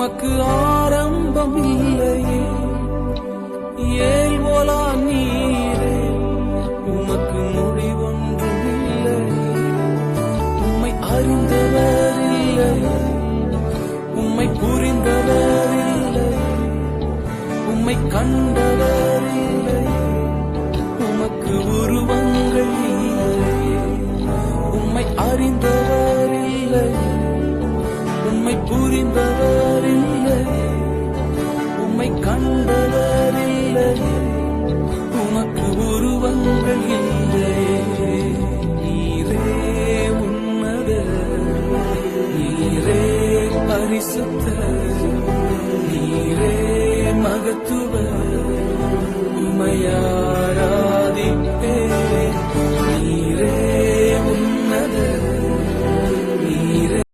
உமக்கு ஆரம்பம் இல்லையே, ஏல்வோலா நீரே உமக்கு முடிவொன்றும் இல்லை. உம்மை அறிந்தவர் இல்லை, உம்மை புரிந்தவர் இல்லை, உம்மை கண்டவர் இல்லை. உமக்கு உருவங்கள் இல்லை, உம்மை அறிந்தவர் இல்லை, உம்மை புரிந்தவர் இல்லை, உம்மை கண்டவர் இல்லை. உமக்கு உருவங்கள் இல்லை. நீரே உன்னதர், நீரே பரிசுத்தர், நீரே மகத்துவ